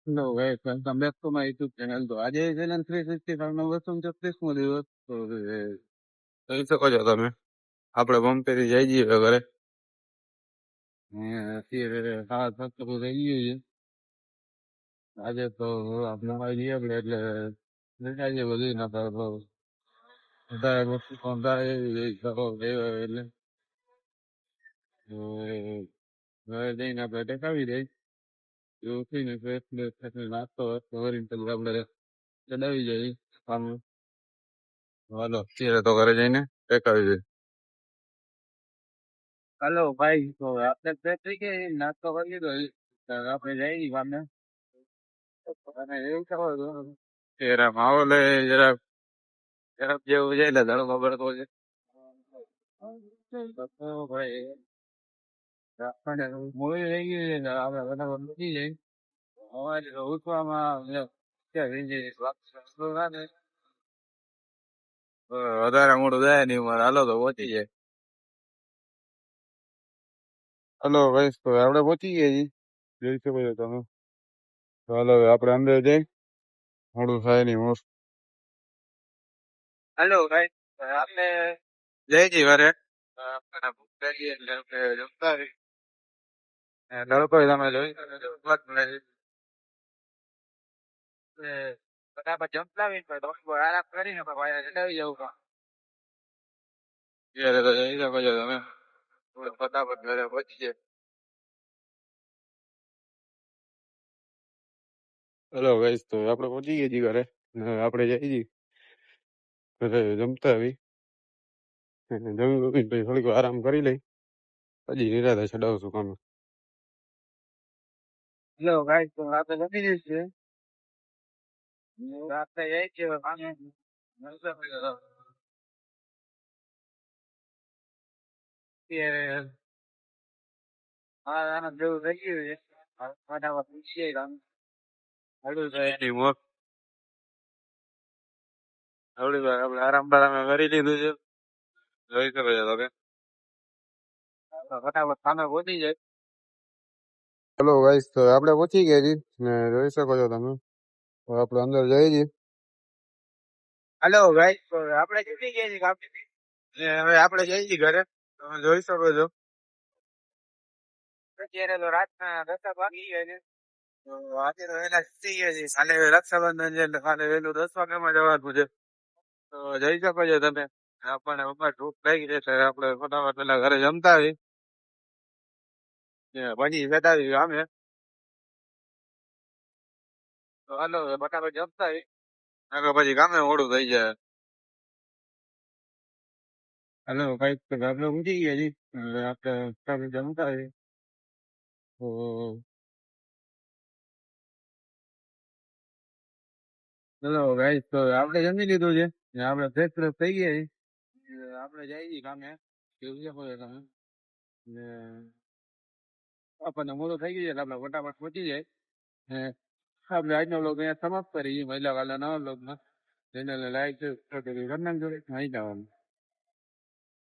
Hello guys, welcome back to my YouTube channel. તો આજે છે ને 365 નો 236મો દિવસ. તો જોઈ શકો છો તમે, આપણે બમ્પેરી જઈ જઈએ ઘરે. અત્યારે 7:30 થઈ ગયું છે. આજે તો આપણે જઈએ આપણે એટલે લેતા જઈએ બધું ના તો વધારે વસ્તુ પણ થાય એટલે ઘરે જઈને આપણે ટેકાવી દઈ ઉઠીને ફ્રેશ નાસ્તો વાસ્તો કરીને પછી આપણે ચડાવી જઈએ કામ. હાલો અત્યારે તો ઘરે જઈને ટેકાવી દઈ. હાલો ભાઈ, તો આપણે બેટરી કે નાસ્તો કરી લીધો આપણે જઈ ગામને. અને એવું ખબર ત્યારે માહોલ જરાક જરાક જેવું છે એટલે ધડકો બળકો છે. તો ભાઈ આપણને મૂવી થઈ ગયું છે ને આપણે ફટાફટ મૂકી જઈએ. અમારે તો ઉઠવામાં વધારે મોડું જાય નહીં મારે. હાલો તો પહોંચી જાય. હલો ભાઈ, તો આપણે પહોંચી ગયા છીએ. જોઈ શકો છો તમે. તો હાલો હવે આપણે અંદર જઈ, મોડું થાય નહીં મોસ્ટ. હલો ભાઈ, આપણે જઈ છીએ ઘરે. આપણે ભૂખ લાગી એટલે આપણે જમતા આવી. તડકો તમે જોઈ શકો છો, ઉભા જ મળે છે. ફટાફટ જમતા આવીને પછી થોડો આરામ કરીને પછી પાછા ચડાવી જવું કામ. ત્યારે તો જઈ શકો છો તમે. ફટાફટ ઘરે પહોંચી જાય. હલો ગાઈસ, તો આપણે પહોંચી ગયા છીએ ઘરે. ને આપણે જઈ છીએ ઘરે જમતા આવી. જમી વમીને પછી થોડીક વાર આરામ કરી લઈ પછી નિરાતે ચડાવશું કામ. હેલો ગાઈસ, તો આપણે જમી લીધું છે. આપણે જઈ છીએ કામે. અત્યારે આનંદ જેવું થઈ ગયું છે. ફટાફટ પૂછીએ કામ. હળું થાય એની મોત. થોડી વાર આપણે આરામ બારામ કરી લીધું છે. જોઈ શકો છો તમે. ફટાફટ કામે પહોંચી જાય. હેલો ગાઈસ, તો આપણે પહોંચી ગયા છીએ ને જોઈ શકો છો તમે. તો આપણે અંદર જઈએ છીએ. હેલો ગાઈસ, તો આપણે જમી ગયા છીએ કામ. ને હવે આપણે જઈએ છીએ ઘરે. તમે જોઈ શકો છો. અત્યારે તો રાતના 10 વાગી ગયા છે. તો આજે તો વહેલા સુઈ ગયા છીએ. કાલે રક્ષાબંધન છે એટલે કાલે વહેલું 10 વાગ્યામાં જવાનું છે. તો જઈ શકો છો તમે. આપણને બપોર ભૂખ લાગી છે એટલે આપણે ફટાફટ પેલા ઘરે જમતા આવી પછી જતા આવી ગામે. તો હાલો ફટાફટ જમતા આવી નકર પછી ગામે મોડું થઈ જાય. હાલો કઈક તો આપણે ઉઠી ગયા છીએ. હવે આપણે ફટાફટ જમતા આવી. તો ચલો ગાઈસ, તો આપણે જમી લીધું છે ને આપણે ફ્રેશ ફ્રેશ થઈ ગયા છીએ. આપણે જઈએ છીએ કામે. કેવું છે કોઈ તમે ને આપણને મોડું થઈ ગયું છે એટલે આપણે ફટાફટ પહોંચી જાય. ને આપણે આજનો વ્લોગ અહીંયા સમાપ્ત કરીએ. મહિલા વાળા નવા વ્લોગમાં ચેનલને લાઈક કરી નાખજો. અહીં જવાનું.